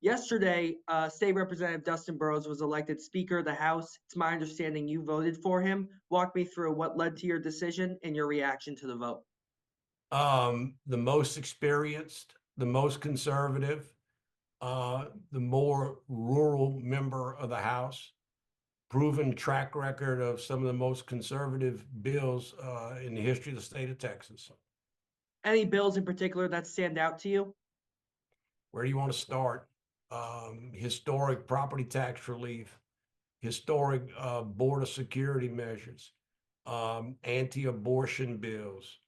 Yesterday, State Representative Dustin Burrows was elected Speaker of the House. It's my understanding you voted for him. Walk me through what led to your decision and your reaction to the vote. The most experienced, the most conservative, the more rural member of the House, proven track record of some of the most conservative bills in the history of the state of Texas. Any bills in particular that stand out to you? Where do you want to start? Historic property tax relief, historic border security measures, anti-abortion bills.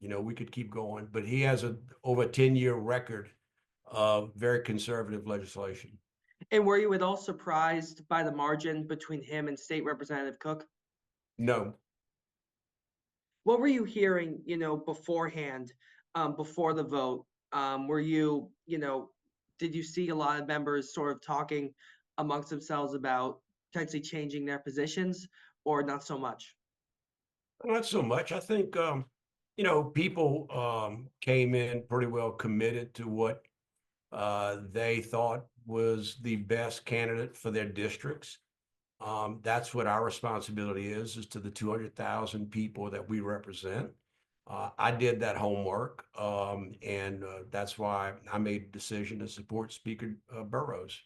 We could keep going, but he has over a 10-year record of very conservative legislation. And were you at all surprised by the margin between him and State Representative Cook? No. What were you hearing, beforehand, before the vote? Were you, did you see a lot of members sort of talking amongst themselves about potentially changing their positions, or not so much? Not so much. I think, people came in pretty well committed to what they thought was the best candidate for their districts. That's what our responsibility is to the 200,000 people that we represent. I did that homework, and that's why I made a decision to support Speaker Burrows.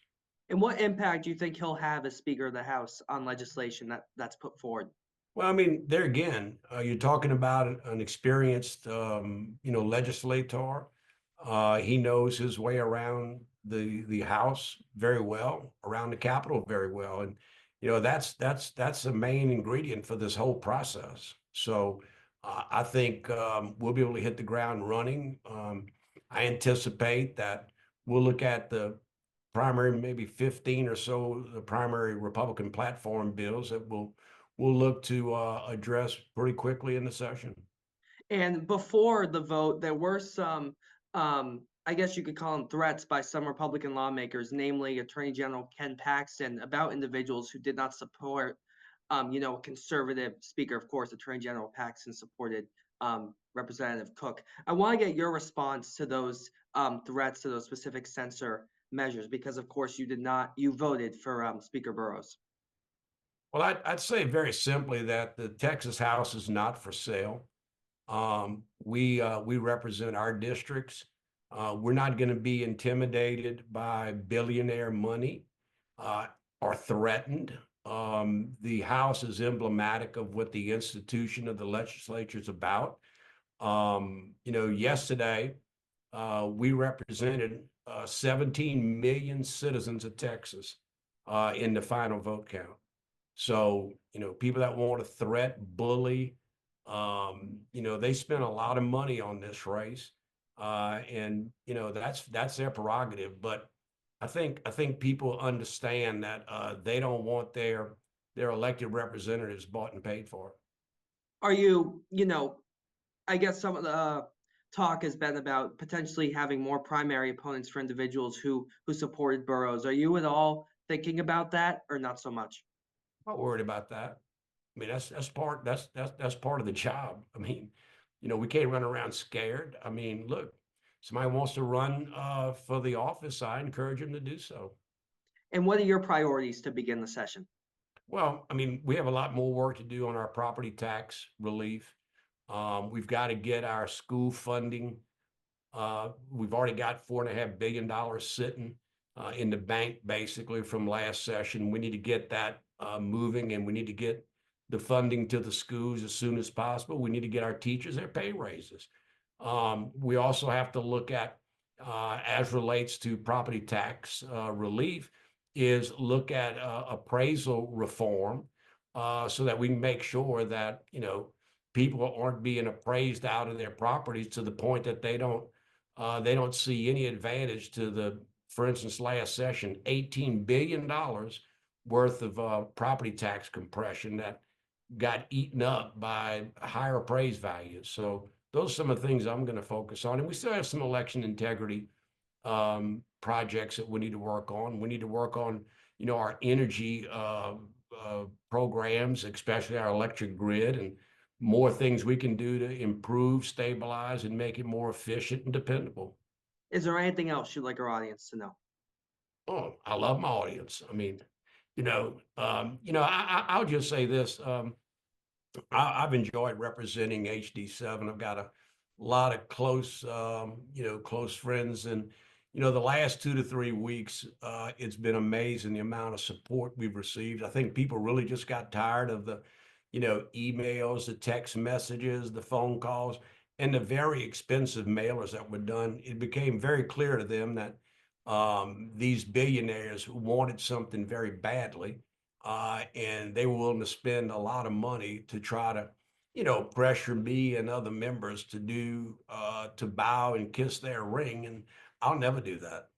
And what impact do you think he'll have as Speaker of the House on legislation that's put forward? Well, I mean, there again, you're talking about an experienced, legislator. He knows his way around the House very well, around the Capitol very well, and that's the main ingredient for this whole process. So I think we'll be able to hit the ground running. I anticipate that we'll look at the primary, maybe 15 or so, the primary Republican platform bills that we'll look to address pretty quickly in the session. And before the vote, there were some, I guess you could call them threats by some Republican lawmakers, namely Attorney General Ken Paxton, about individuals who did not support, a conservative speaker. Of course, Attorney General Paxton supported Representative Cook. I want to get your response to those threats, to those specific censor measures, because of course you voted for Speaker Burrows. Well, I'd say very simply that the Texas House is not for sale. We represent our districts. We're not going to be intimidated by billionaire money or threatened. The House is emblematic of what the institution of the legislature is about. Yesterday we represented 17 million citizens of Texas in the final vote count. So, people that want to threat, bully, they spend a lot of money on this race. And that's their prerogative. But I think people understand that they don't want their elected representatives bought and paid for. Are you, I guess some of the talk has been about potentially having more primary opponents for individuals who supported Burrows. Are you at all thinking about that, or not so much? Not worried about that. I mean, that's part of the job. I mean, we can't run around scared. I mean, look, somebody wants to run for the office, I encourage them to do so. And what are your priorities to begin the session? Well, I mean, we have a lot more work to do on our property tax relief. We've got to get our school funding. We've already got $4.5 billion sitting in the bank, basically, from last session. We need to get that moving, and we need to get the funding to the schools as soon as possible. We need to get our teachers their pay raises. We also have to look at, as relates to property tax relief, is look at appraisal reform so that we can make sure that, people aren't being appraised out of their properties to the point that they don't see any advantage to the, for instance, last session, $18 billion worth of property tax compression that got eaten up by higher appraised values. So those are some of the things I'm going to focus on. And we still have some election integrity projects that we need to work on. We need to work on, our energy programs, especially our electric grid, and more things we can do to improve, stabilize, and make it more efficient and dependable. Is there anything else you'd like our audience to know? Oh, I love my audience. I mean, I'll just say this. I've enjoyed representing HD7. I've got a lot of close friends, and the last 2 to 3 weeks, it's been amazing the amount of support we've received. I think people really just got tired of the, emails, the text messages, the phone calls, and the very expensive mailers that were done. It became very clear to them that these billionaires wanted something very badly, and they were willing to spend a lot of money to try to, pressure me and other members to bow and kiss their ring, and I'll never do that.